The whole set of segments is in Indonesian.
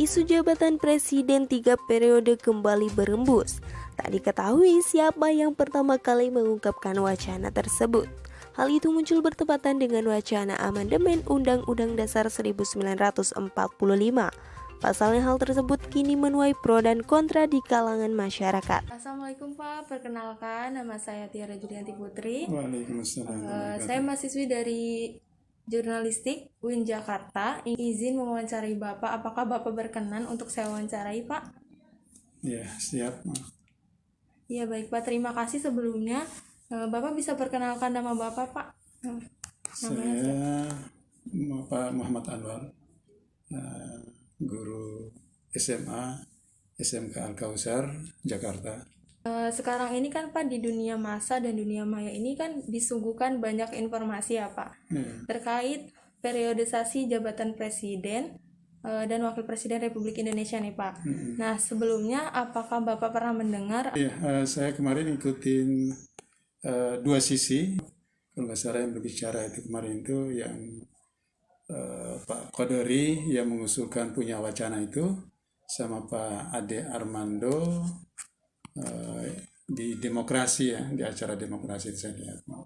Isu jabatan presiden 3 periode kembali berembus. Tak diketahui siapa yang pertama kali mengungkapkan wacana tersebut. Hal itu muncul bertepatan dengan wacana amandemen Undang-Undang Dasar 1945. Pasalnya hal tersebut kini menuai pro dan kontra di kalangan masyarakat. Assalamualaikum Pak, perkenalkan nama saya Tiara Julianti Putri. Waalaikumsalam. Saya mahasiswi dari Jurnalistik UIN Jakarta. Izin mewawancarai Bapak, apakah Bapak berkenan untuk saya wawancarai Pak? Ya, siap. Iya baik Pak, terima kasih sebelumnya. Bapak bisa perkenalkan nama Bapak Pak? Namanya Saya Pak Muhammad Anwar, guru SMA SMK Al-Kausar, Jakarta. Sekarang ini kan Pak, di dunia massa dan dunia maya ini kan disuguhkan banyak informasi ya Pak, terkait periodisasi jabatan presiden dan wakil presiden Republik Indonesia nih Pak. Nah sebelumnya apakah Bapak pernah mendengar? Ya, saya kemarin ikutin dua sisi. Kalau nggak salah yang berbicara itu kemarin itu yang Pak Qodori yang mengusulkan punya wacana itu sama Pak Ade Armando di demokrasi ya, di acara demokrasi itu saya lihat. Nah,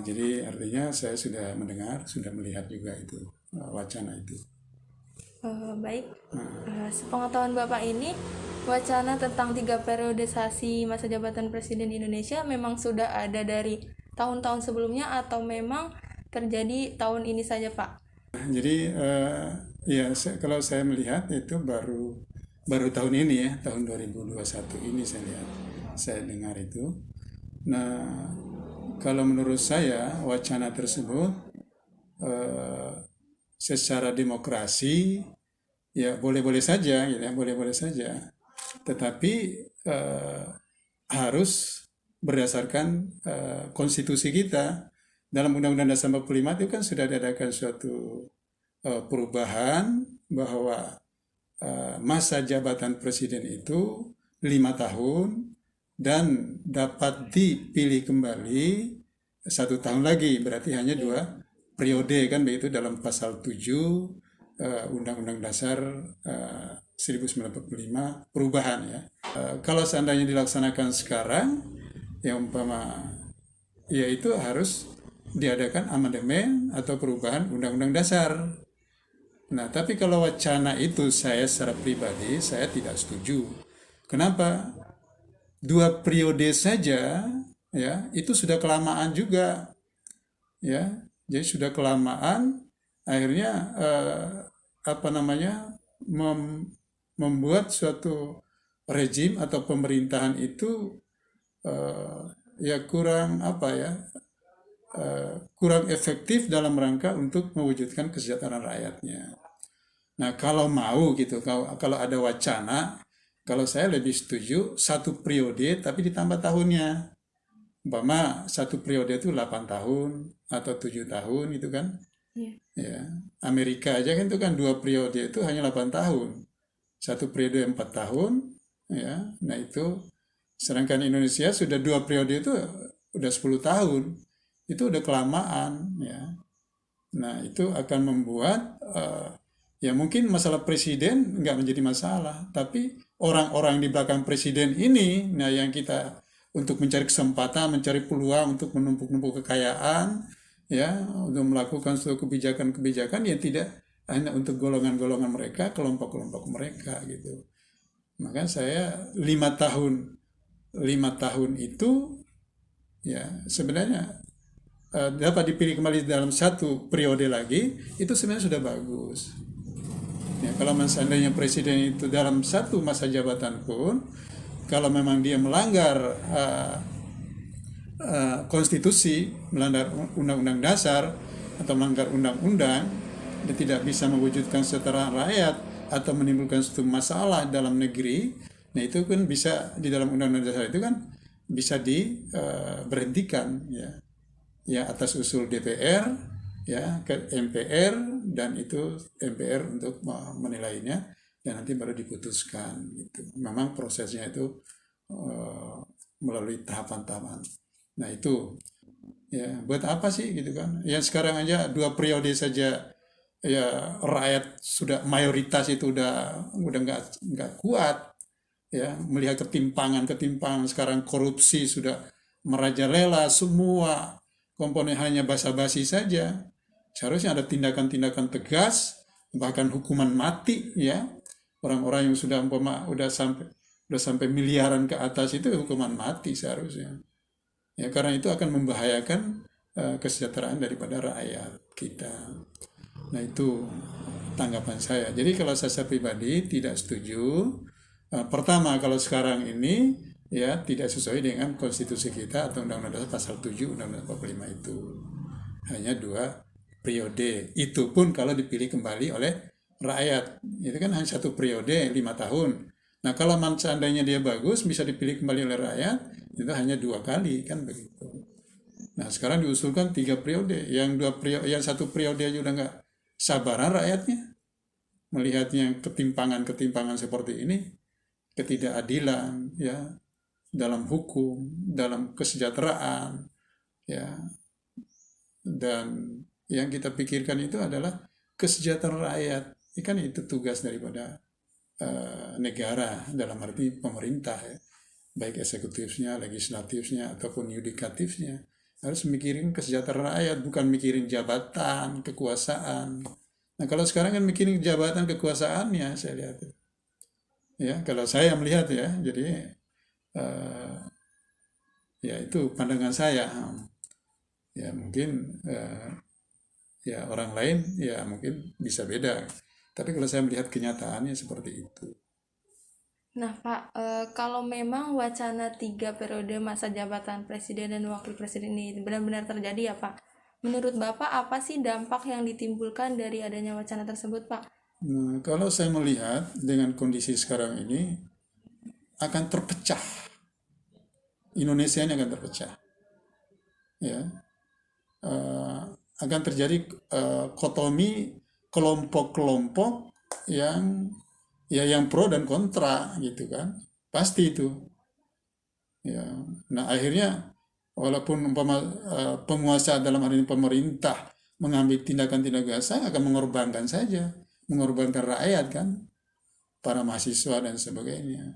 jadi artinya saya sudah mendengar, sudah melihat juga itu wacana itu. Baik, sepengetahuan Bapak ini wacana tentang 3 periodisasi masa jabatan presiden di Indonesia memang sudah ada dari tahun-tahun sebelumnya atau memang terjadi tahun ini saja Pak? Jadi ya kalau saya melihat itu baru tahun ini ya, tahun 2021 ini saya lihat, saya dengar itu. Nah, kalau menurut saya wacana tersebut secara demokrasi ya boleh-boleh saja, gitu ya, boleh-boleh saja. Tetapi harus berdasarkan konstitusi kita. Dalam Undang-Undang Dasar 45 itu kan sudah diadakan suatu perubahan bahwa masa jabatan presiden itu 5 tahun dan dapat dipilih kembali 1 tahun lagi, berarti hanya 2 periode kan begitu dalam pasal 7 Undang-Undang Dasar 1945 perubahan ya. Kalau seandainya dilaksanakan sekarang, yang umpama ya itu harus diadakan amandemen atau perubahan Undang-Undang Dasar. Nah, tapi kalau wacana itu saya secara pribadi saya tidak setuju. Kenapa? 2 periode saja ya itu sudah kelamaan juga ya. Jadi sudah kelamaan akhirnya membuat suatu rejim atau pemerintahan itu ya kurang efektif dalam rangka untuk mewujudkan kesejahteraan rakyatnya. Nah, kalau mau gitu, kalau ada wacana, kalau saya lebih setuju 1 periode tapi ditambah tahunnya. Umpama 1 periode itu 8 tahun atau 7 tahun itu kan. Ya, Amerika aja kan itu kan 2 periode itu hanya 8 tahun. 1 periode 4 tahun, ya. Nah itu, sedangkan Indonesia sudah 2 periode itu udah 10 tahun. Itu udah kelamaan, ya. Nah itu akan membuat ya mungkin masalah presiden nggak menjadi masalah, tapi orang-orang di belakang presiden ini, nah yang kita untuk mencari kesempatan, mencari peluang untuk menumpuk-numpuk kekayaan, ya, untuk melakukan suatu kebijakan-kebijakan yang tidak hanya untuk golongan-golongan mereka, kelompok-kelompok mereka gitu. Maka saya 5 tahun itu ya sebenarnya dapat dipilih kembali dalam 1 periode lagi, itu sebenarnya sudah bagus. Ya, kalau seandainya presiden itu dalam 1 masa jabatan pun, kalau memang dia melanggar konstitusi, melanggar undang-undang dasar atau melanggar undang-undang dan tidak bisa mewujudkan kesejahteraan rakyat atau menimbulkan suatu masalah dalam negeri, nah itu kan bisa di dalam undang-undang dasar itu kan bisa diberhentikan ya atas usul DPR ya ke MPR, dan itu MPR untuk menilainya dan nanti baru diputuskan gitu. Memang prosesnya itu melalui tahapan-tahapan. Nah itu ya buat apa sih gitu kan? Ya sekarang aja 2 periode saja ya rakyat sudah mayoritas itu udah nggak kuat, ya, melihat ketimpangan sekarang, korupsi sudah merajalela, semua komponen hanya basa-basi saja. Seharusnya ada tindakan-tindakan tegas, bahkan hukuman mati, ya. Orang-orang yang sudah udah sampai miliaran ke atas itu hukuman mati seharusnya. Ya, karena itu akan membahayakan kesejahteraan daripada rakyat kita. Nah, itu tanggapan saya. Jadi kalau saya pribadi tidak setuju. Pertama, kalau sekarang ini ya tidak sesuai dengan konstitusi kita atau Undang-Undang Dasar pasal 7 Undang-Undang 45 itu. Hanya 2 periode. Itu pun kalau dipilih kembali oleh rakyat. Itu kan hanya 1 periode 5 tahun. Nah, kalau seandainya dia bagus bisa dipilih kembali oleh rakyat, itu hanya 2 kali, kan begitu. Nah, sekarang diusulkan 3 periode. Yang 1 periode aja udah nggak sabaran rakyatnya melihatnya ketimpangan seperti ini, ketidakadilan, ya, dalam hukum, dalam kesejahteraan, ya, dan yang kita pikirkan itu adalah kesejahteraan rakyat. Kan itu tugas daripada negara, dalam arti pemerintah, ya, baik eksekutifnya, legislatifnya, ataupun yudikatifnya, harus mikirin kesejahteraan rakyat, bukan mikirin jabatan, kekuasaan. Nah, kalau sekarang kan mikirin jabatan, kekuasaannya, saya lihat. Ya, kalau saya melihat, ya, jadi ya itu pandangan saya. Ya, mungkin ya orang lain ya mungkin bisa beda. Tapi kalau saya melihat kenyataannya seperti itu. Nah Pak, kalau memang wacana 3 periode masa jabatan presiden dan wakil presiden ini benar-benar terjadi ya Pak, menurut Bapak apa sih dampak yang ditimbulkan dari adanya wacana tersebut Pak? Nah, kalau saya melihat dengan kondisi sekarang ini akan terpecah. Indonesia ini akan terpecah. Ya. Akan terjadi kotomi kelompok-kelompok yang pro dan kontra, gitu kan, pasti itu, ya. Nah, akhirnya walaupun penguasa dalam hal ini pemerintah mengambil tindakan-tindakan kasar, akan mengorbankan rakyat, kan, para mahasiswa dan sebagainya.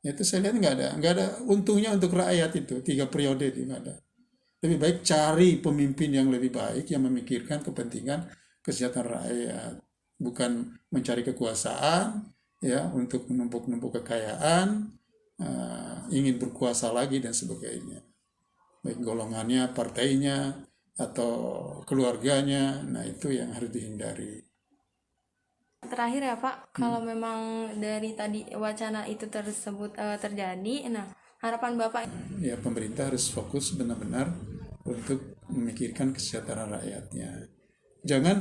Itu saya lihat nggak ada untungnya untuk rakyat. Itu 3 periode itu nggak ada. Lebih baik cari pemimpin yang lebih baik, yang memikirkan kepentingan kesejahteraan rakyat, bukan mencari kekuasaan, ya, untuk menumpuk kekayaan, ingin berkuasa lagi dan sebagainya, baik golongannya, partainya, atau keluarganya. Nah, itu yang harus dihindari. Terakhir ya Pak, kalau memang dari tadi wacana itu tersebut terjadi, nah harapan Bapak? Ya, pemerintah harus fokus benar-benar untuk memikirkan kesejahteraan rakyatnya. Jangan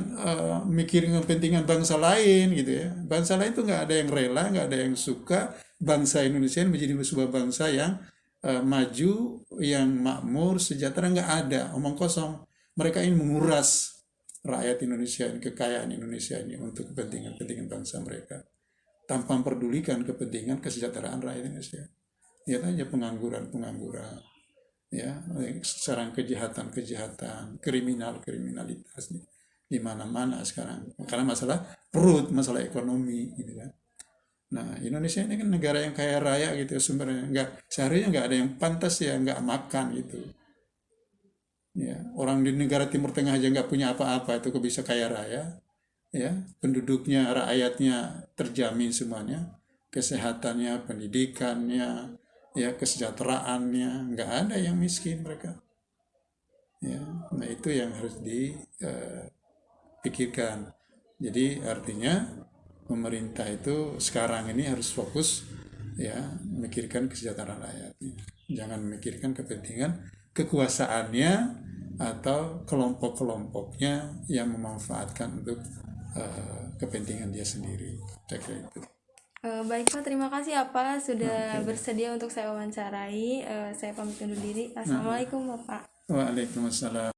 mikirin kepentingan bangsa lain, gitu ya. Bangsa lain itu nggak ada yang rela, nggak ada yang suka bangsa Indonesia menjadi sebuah bangsa yang maju, yang makmur, sejahtera. Nggak ada, omong kosong. Mereka ingin menguras rakyat Indonesia, kekayaan Indonesia ini untuk kepentingan bangsa mereka, tanpa memperdulikan kepentingan kesejahteraan rakyat Indonesia. Lihat aja pengangguran, ya, sekarang kejahatan, kriminalitas di mana-mana sekarang, karena masalah perut, masalah ekonomi, gitu kan. Nah, Indonesia ini kan negara yang kaya raya, gitu, sumbernya seharusnya nggak ada yang pantas ya nggak makan, gitu. Ya, orang di negara Timur Tengah aja nggak punya apa-apa, itu kok bisa kaya raya, ya, penduduknya, rakyatnya terjamin semuanya, kesehatannya, pendidikannya, ya, kesejahteraannya, nggak ada yang miskin mereka, ya. Nah, itu yang harus dipikirkan. Jadi artinya pemerintah itu sekarang ini harus fokus, ya, memikirkan kesejahteraan rakyatnya, jangan memikirkan kepentingan kekuasaannya atau kelompok-kelompoknya yang memanfaatkan untuk kepentingan dia sendiri. Saya kira itu. Baik Pak, terima kasih ya Pak sudah bersedia untuk saya wawancarai. Saya pamit undur diri. Assalamualaikum Bapak. Waalaikumsalam.